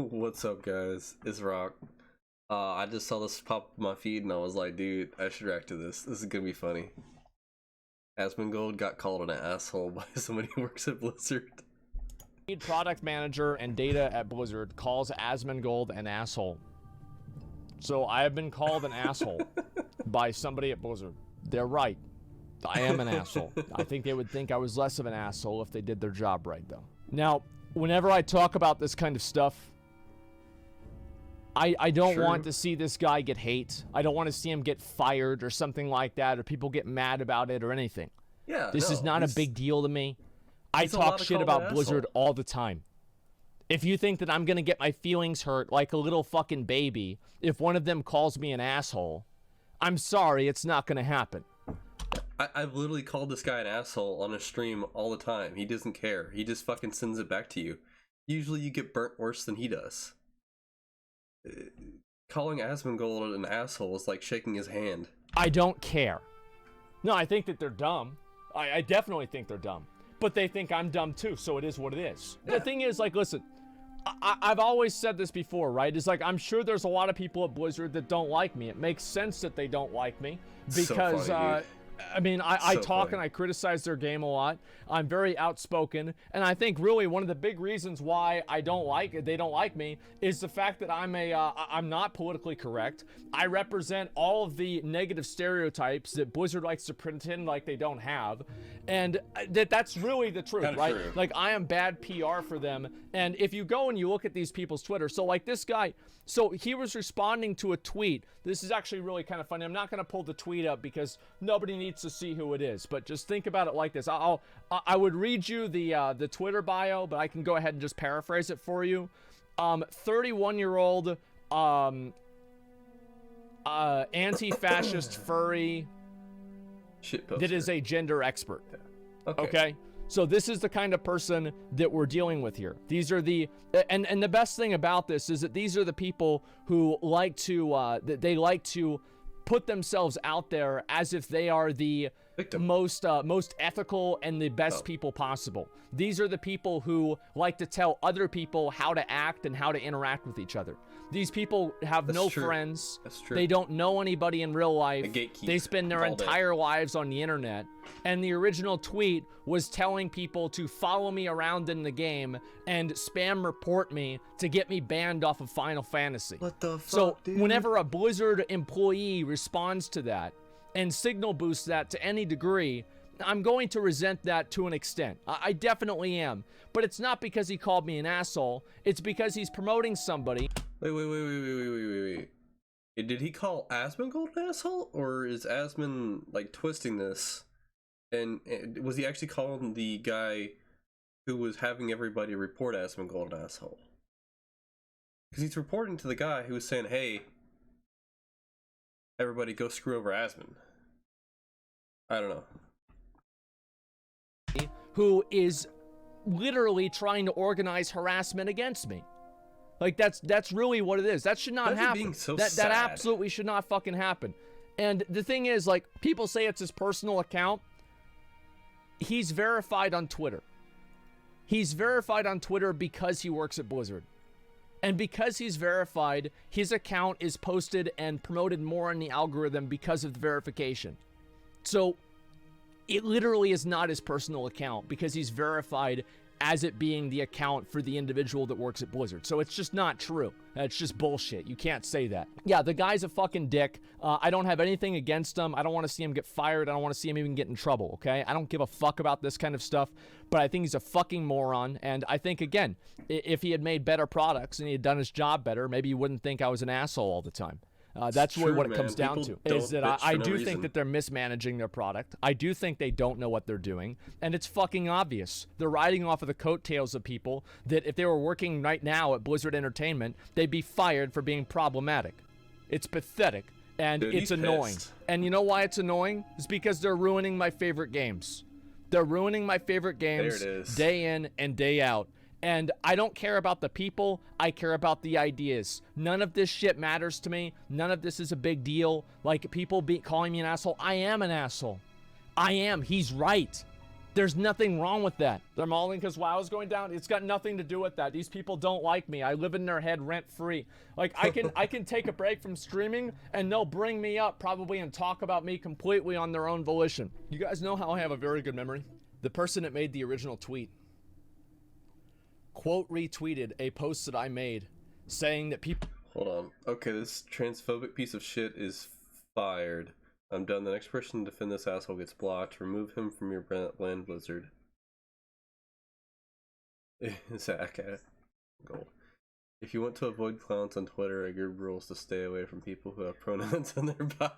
What's up, guys? It's Rock. I just saw this pop up my feed and I was like, dude, I should react to this. This is gonna be funny. Asmongold got called an asshole by somebody who works at Blizzard. Product manager and data at Blizzard calls Asmongold an asshole. So I have been called an asshole by somebody at Blizzard. They're right. I am an asshole. I think they would think I was less of an asshole if they did their job right, though. Now, whenever I talk about this kind of stuff, I don't want to see this guy get hate. I don't want to see him get fired or something like that, or people get mad about it or anything. Yeah, this is not a big deal to me. I talk shit about Blizzard all the time. If you think that I'm going to get my feelings hurt like a little fucking baby if one of them calls me an asshole, I'm sorry, it's not going to happen. I've literally called this guy an asshole on a stream all the time. He doesn't care. He just fucking sends it back to you. Usually you get burnt worse than he does. Calling Asmongold an asshole is like shaking his hand. I don't care. No, I think that they're dumb. I definitely think they're dumb. But they think I'm dumb too, so it is what it is. Yeah. The thing is, like, listen, I've always said this before, right? It's like, I'm sure there's a lot of people at Blizzard that don't like me. It makes sense that they don't like me because, so funny, I mean, I talk and I criticize their game a lot. I'm very outspoken, and I think really one of the big reasons why they don't like me is the fact that I'm not politically correct. I represent all of the negative stereotypes that Blizzard likes to pretend like they don't have, and that's really the truth, right? True. Like, I am bad PR for them, and if you go and you look at these people's Twitter, so like this guy, so he was responding to a tweet. This is actually really kind of funny. I'm not going to pull the tweet up because nobody needs to see who it is, but just think about it like this. I would read you the Twitter bio, but I can go ahead and just paraphrase it for you. 31-year-old anti-fascist furry that is a gender expert. Okay. So this is the kind of person that we're dealing with here. These are the, and the best thing about this is that these are the people who like to, they like to put themselves out there as if they are the most ethical and the best people possible. These are the people who like to tell other people how to act and how to interact with each other. These people have no friends. That's true. They don't know anybody in real life. They spend their entire lives on the internet. And the original tweet was telling people to follow me around in the game and spam report me to get me banned off of Final Fantasy. What the fuck, so dude? Whenever a Blizzard employee responds to that and signal boosts that to any degree, I'm going to resent that to an extent. I definitely am. But it's not because he called me an asshole. It's because he's promoting somebody. Wait. Did he call Asmongold an asshole? Or is Asmon, like, twisting this? And was he actually calling the guy who was having everybody report Asmongold an asshole? Because he's reporting to the guy who was saying, hey, everybody go screw over Asmon. I don't know. Who is literally trying to organize harassment against me. Like, that's really what it is. That should not happen. That absolutely should not fucking happen. And the thing is, like, people say it's his personal account. He's verified on Twitter. He's verified on Twitter because he works at Blizzard. And because he's verified, his account is posted and promoted more in the algorithm because of the verification. So it literally is not his personal account because he's verified as it being the account for the individual that works at Blizzard. So it's just not true. It's just bullshit. You can't say that. Yeah, the guy's a fucking dick. I don't have anything against him. I don't want to see him get fired. I don't want to see him even get in trouble, okay? I don't give a fuck about this kind of stuff, but I think he's a fucking moron. And I think, again, if he had made better products and he had done his job better, maybe you wouldn't think I was an asshole all the time. That's really what it comes down to, is that I do think that they're mismanaging their product. I do think they don't know what they're doing, and it's fucking obvious. They're riding off of the coattails of people that if they were working right now at Blizzard Entertainment, they'd be fired for being problematic. It's pathetic, and it's annoying. And you know why it's annoying? It's because they're ruining my favorite games. They're ruining my favorite games day in and day out. And I don't care about the people, I care about the ideas. None of this shit matters to me. None of this is a big deal. Like, people calling me an asshole. I am an asshole. I am. He's right. There's nothing wrong with that. They're mauling because WoW's going down. It's got nothing to do with that. These people don't like me. I live in their head rent-free. Like, I can take a break from streaming, and they'll bring me up probably and talk about me completely on their own volition. You guys know how I have a very good memory? The person that made the original tweet quote retweeted a post that I made saying that people... Hold on. Okay, this transphobic piece of shit is fired. I'm done. The next person to defend this asshole gets blocked. Remove him from your land, Blizzard. Zach, gold. If you want to avoid clowns on Twitter, a good rule is to stay away from people who have pronouns in their bio.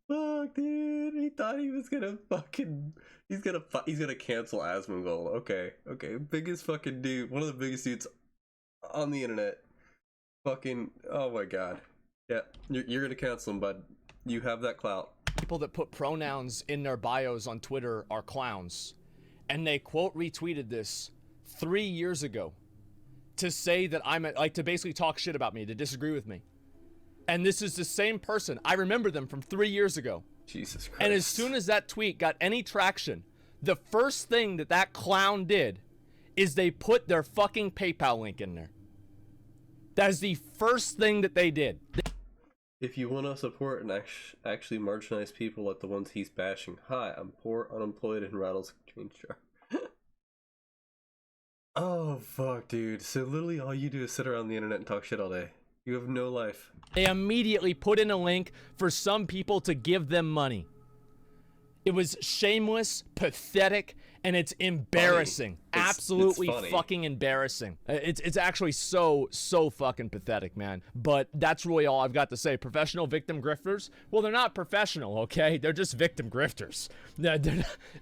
Fuck, dude. He thought he was gonna fucking... He's gonna cancel Asmongold. Okay. Biggest fucking dude. One of the biggest dudes on the internet. Fucking, oh my god. Yeah, you're gonna cancel him, bud. You have that clout. People that put pronouns in their bios on Twitter are clowns. And they quote retweeted this 3 years ago to say that to basically talk shit about me, to disagree with me. And this is the same person. I remember them from 3 years ago. Jesus Christ. And as soon as that tweet got any traction, the first thing that clown did is they put their fucking PayPal link in there. That is the first thing that they did. If you want to support and actually marginalize people like the ones he's bashing, hi, I'm poor, unemployed, and rattles change jar. Oh, fuck, dude. So literally all you do is sit around the internet and talk shit all day. You have no life. They immediately put in a link for some people to give them money. It was shameless, pathetic, and it's embarrassing. Absolutely fucking embarrassing. It's actually so fucking pathetic, man. But that's really all I've got to say. Professional victim grifters? Well, they're not professional, okay? They're just victim grifters.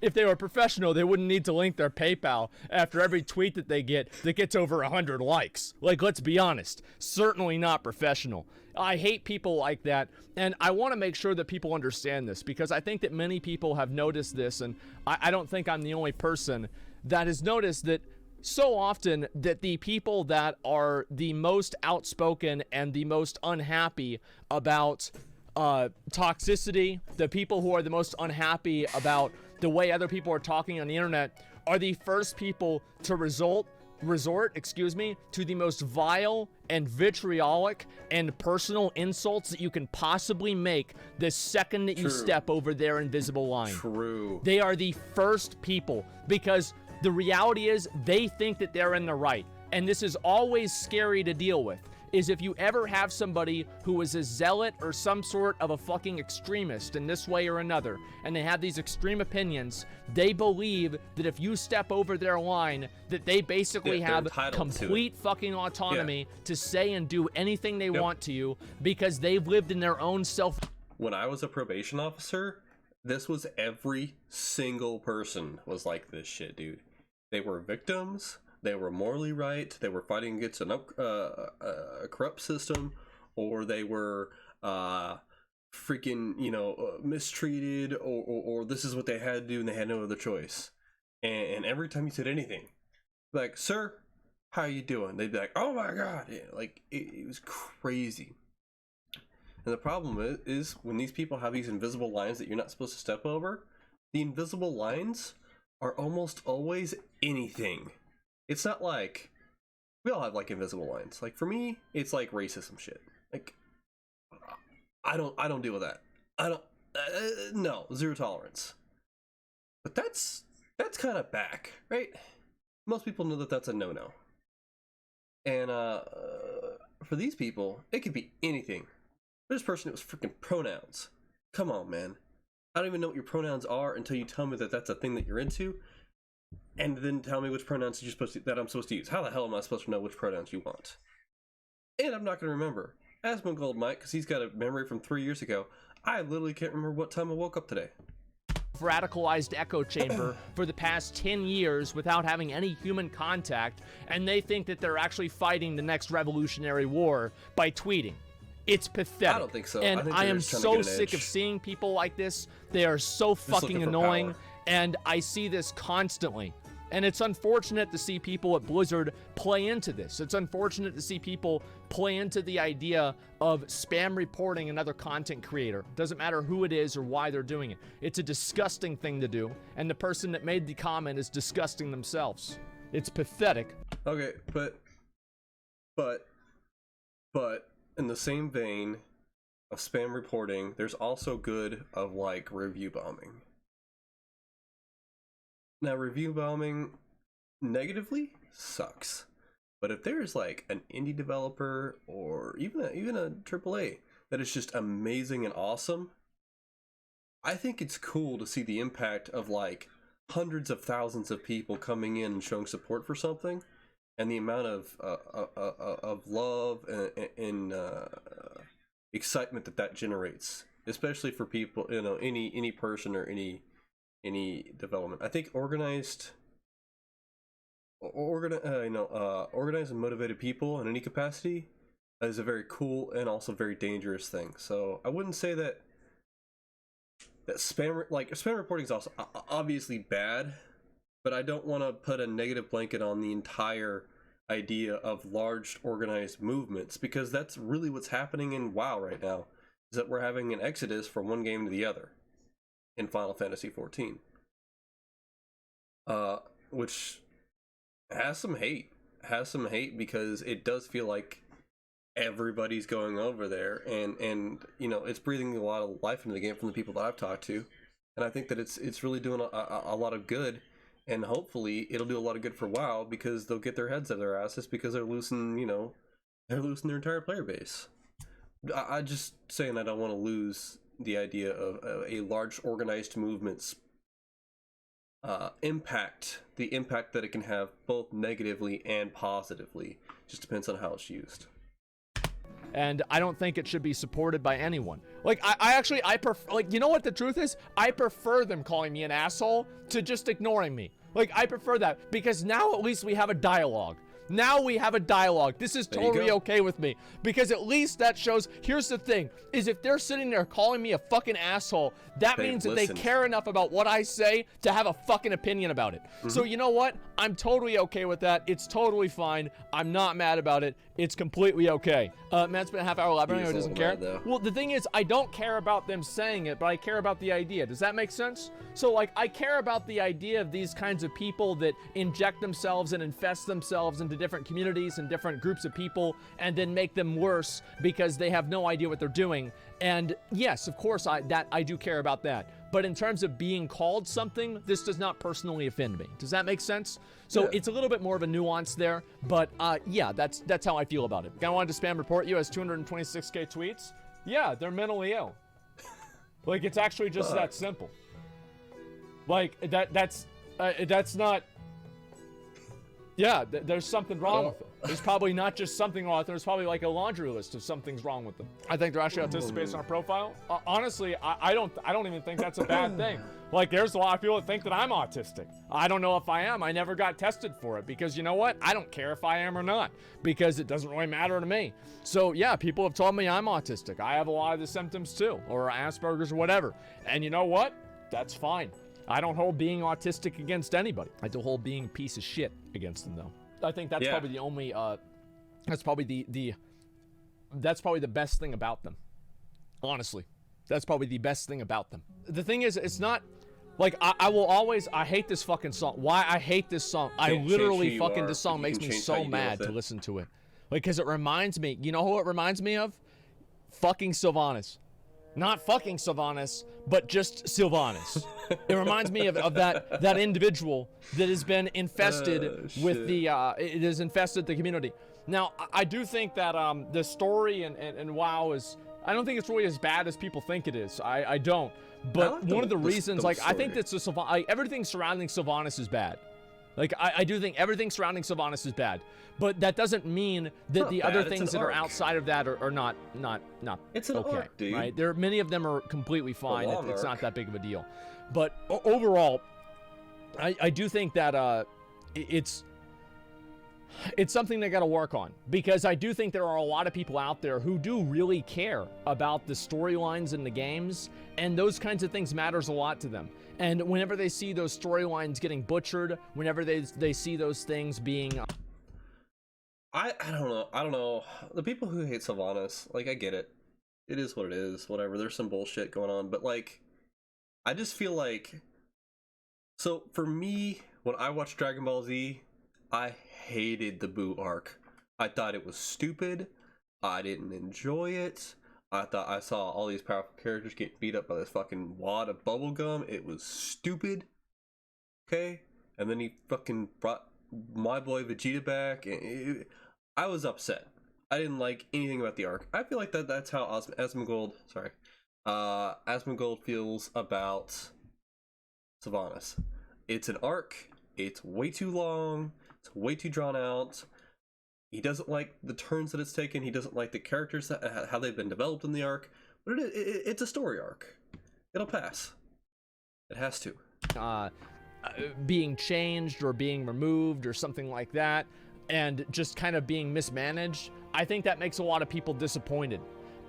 If they were professional, they wouldn't need to link their PayPal after every tweet that they get that gets over 100 likes. Like, let's be honest. Certainly not professional. I hate people like that, and I want to make sure that people understand this, because I think that many people have noticed this, and I don't think I'm the only person that has noticed that so often that the people that are the most outspoken and the most unhappy about toxicity, the people who are the most unhappy about the way other people are talking on the internet, are the first people to resort to the most vile and vitriolic and personal insults that you can possibly make the second that you step over their invisible line. True. They are the first people, because the reality is they think that they're in the right. And this is always scary to deal with, is if you ever have somebody who is a zealot or some sort of a fucking extremist in this way or another, and they have these extreme opinions, they believe that if you step over their line, that they basically have complete fucking autonomy to say and do anything they want to you, because they've lived in their own self. When I was a probation officer, this was every single person was like this shit, dude. They were victims. They were morally right. They were fighting against a corrupt system, or they were freaking, mistreated, or this is what they had to do and they had no other choice. And every time you said anything, like, sir, how you doing? They'd be like, oh my god. Like, it was crazy. And the problem is when these people have these invisible lines that you're not supposed to step over, the invisible lines are almost always anything. It's not like, we all have like invisible lines. Like, for me, it's like racism shit. Like, I don't deal with that. No, zero tolerance. But that's kind of back, right? Most people know that that's a no-no. And for these people, it could be anything. For this person, it was freaking pronouns. Come on, man. I don't even know what your pronouns are until you tell me that that's a thing that you're into. And then tell me which pronouns that I'm supposed to use. How the hell am I supposed to know which pronouns you want? And I'm not going to remember. Asmongold might, because he's got a memory from 3 years ago. I literally can't remember what time I woke up today. Radicalized echo chamber for the past 10 years without having any human contact, and they think that they're actually fighting the next revolutionary war by tweeting. It's pathetic. I don't think so. And I am so sick of seeing people like this. They are so fucking annoying. And I see this constantly. And it's unfortunate to see people at Blizzard play into this. It's unfortunate to see people play into the idea of spam reporting another content creator. Doesn't matter who it is or why they're doing it. It's a disgusting thing to do, and the person that made the comment is disgusting themselves. It's pathetic. Okay, but in the same vein of spam reporting, there's also good of like review bombing. Now, review bombing negatively sucks, but if there's like an indie developer or even a AAA that is just amazing and awesome, I think it's cool to see the impact of like hundreds of thousands of people coming in and showing support for something, and the amount of love and excitement that generates, especially for people, you know, any person or any development. I think organized and motivated people in any capacity is a very cool and also very dangerous thing. So I wouldn't say that spam reporting is also obviously bad, but I don't want to put a negative blanket on the entire idea of large organized movements, because that's really what's happening in WoW right now, is that we're having an exodus from one game to the other in Final Fantasy XIV, which has some hate because it does feel like everybody's going over there, and you know, it's breathing a lot of life into the game from the people that I've talked to, and I think that it's really doing a lot of good, and hopefully it'll do a lot of good for WoW, because they'll get their heads out of their asses, because they're losing their entire player base. I just saying I don't want to lose the idea of a large organized movement's impact that it can have both negatively and positively. Just depends on how it's used. And I don't think it should be supported by anyone. Like, I prefer, like, you know what the truth is? I prefer them calling me an asshole to just ignoring me. Like, I prefer that, because now at least we have a dialogue. Now we have a dialogue. This is totally okay with me, because at least that shows, here's the thing, is if they're sitting there calling me a fucking asshole, that means that they care enough about what I say to have a fucking opinion about it. So you know what? I'm totally okay with that. It's totally fine. I'm not mad about it. It's completely okay. Matt's been a half hour elaborating, or doesn't care. Well, the thing is, I don't care about them saying it, but I care about the idea. Does that make sense? So, like, I care about the idea of these kinds of people that inject themselves and infest themselves into different communities and different groups of people, and then make them worse because they have no idea what they're doing. And yes, of course, I do care about that. But in terms of being called something, this does not personally offend me. Does that make sense? So it's a little bit more of a nuance there, but yeah, that's how I feel about it. Guy wanted to spam report you as 226k tweets. Yeah, they're mentally ill. Like, it's actually just that simple. Like, that's not. Yeah, there's something wrong with them. There's probably not just something wrong with them. There's probably like a laundry list of something's wrong with them. I think they're actually autistic based on a profile. Honestly, I don't even think that's a bad thing. Like, there's a lot of people that think that I'm autistic. I don't know if I am. I never got tested for it, because you know what? I don't care if I am or not, because it doesn't really matter to me. So yeah, people have told me I'm autistic. I have a lot of the symptoms too, or Asperger's or whatever. And you know what? That's fine. I don't hold being autistic against anybody. I do hold being a piece of shit against them, though. I think that's probably the only, that's probably that's probably the best thing about them. Honestly, that's probably the best thing about them. The thing is, it's not, like, I will always, I hate this fucking song. Why I hate this song? I literally fucking, this song makes me so mad to listen to it. Like, because it reminds me, you know who it reminds me of? Fucking Sylvanas. Not fucking Sylvanas, but just Sylvanas. It reminds me of that individual that has been infested with the, it has infested the community. Now, I do think that the story and WoW is, I don't think it's really as bad as people think it is. I don't. But one of the reasons, like, I think that's everything surrounding Sylvanas is bad. Like, I do think everything surrounding Sylvanas is bad, but that doesn't mean that the other things that are outside of that are not it's an okay, arc, dude. right? There, many of them are completely fine. It's not that big of a deal. But overall, I do think that it's it's something they got to work on, because I do think there are a lot of people out there who do really care about the storylines in the games, and those kinds of things matters a lot to them. And whenever they see those storylines getting butchered, whenever they see those things being... I don't know. The people who hate Sylvanas, like, I get it. It is what it is, whatever. There's some bullshit going on, but, like, I just feel like... So, for me, when I watched Dragon Ball Z, I hated the Boo arc. I thought it was stupid. I didn't enjoy it. I thought I saw all these powerful characters get beat up by this fucking wad of bubblegum. It was stupid. Okay? And then he fucking brought my boy Vegeta back. I was upset. I didn't like anything about the arc. I feel like that's how Asmongold feels about Sylvanas. It's an arc. It's way too long. It's way too drawn out. He doesn't like the turns that it's taken. He doesn't like the characters, how they've been developed in the arc. But it's a story arc. It'll pass. It has to. Being changed or being removed or something like that, and just kind of being mismanaged, I think that makes a lot of people disappointed.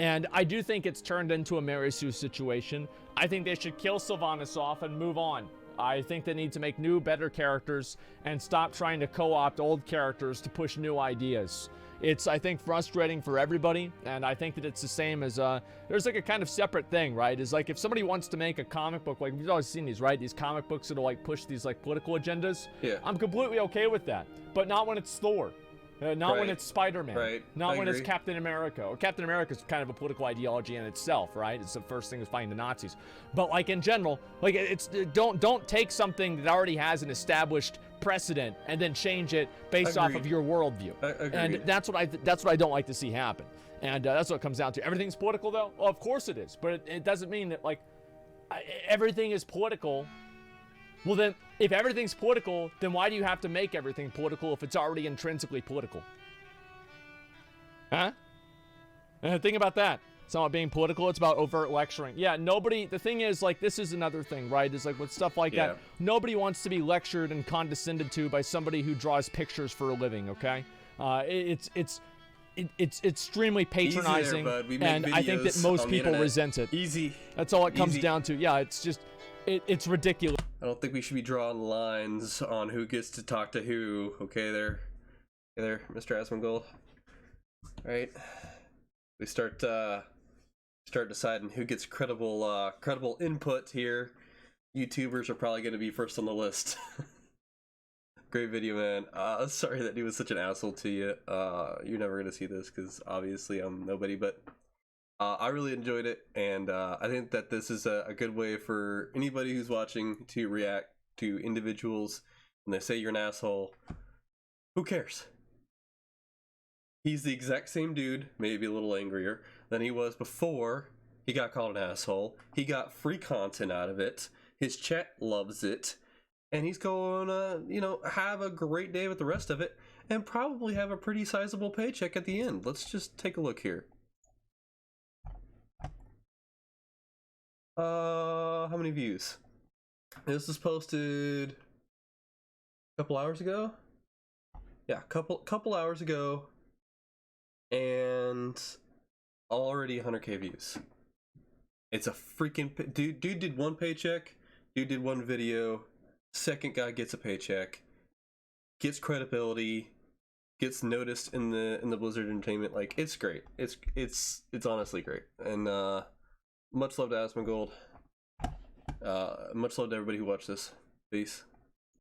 And I do think it's turned into a Mary Sue situation. I think they should kill Sylvanas off and move on. I think they need to make new, better characters and stop trying to co-opt old characters to push new ideas. It's, I think, frustrating for everybody, and I think that it's the same as, there's like a kind of separate thing, right? Is like if somebody wants to make a comic book, like we've always seen these, right? These comic books that'll like push these like political agendas. Yeah. I'm completely okay with that, but not when it's Thor. Not when it's Spider-Man, not when it's Captain America. Or Captain America's kind of a political ideology in itself, right? It's the first thing is fighting the Nazis. But like in general, like it's don't take something that already has an established precedent and then change it based off of your worldview. And that's what I don't like to see happen. And that's what it comes down to. Everything's political, though. Well, of course it is, but it doesn't mean that like everything is political. Well, then, if everything's political, then why do you have to make everything political if it's already intrinsically political? Huh? Think about that. It's not about being political, it's about overt lecturing. Yeah, the thing is, like, this is another thing, right? Is like with stuff like that, nobody wants to be lectured and condescended to by somebody who draws pictures for a living, okay? It's extremely patronizing, and I think that most people resent it. Easy. That's all it comes down to. Yeah, it's just... It's ridiculous. I don't think we should be drawing lines on who gets to talk to who. Okay, there, Mr. Asmongold. Right? We start deciding who gets credible input here. YouTubers are probably going to be first on the list. Great video, man. Sorry that he was such an asshole to you. You're never going to see this because obviously I'm nobody, but I really enjoyed it, and I think that this is a good way for anybody who's watching to react to individuals when they say you're an asshole. Who cares? He's the exact same dude, maybe a little angrier than he was before he got called an asshole. He got free content out of it. His chat loves it, and he's going to, have a great day with the rest of it, and probably have a pretty sizable paycheck at the end. Let's just take a look here. How many views? This was posted a couple hours ago. Yeah, couple hours ago, and already 100k views. It's a freaking dude did one paycheck. Dude did one video. Second guy gets a paycheck, gets credibility, gets noticed in the Blizzard Entertainment. Like, it's great. It's honestly great. And much love to Asmongold. Much love to everybody who watched this. Peace.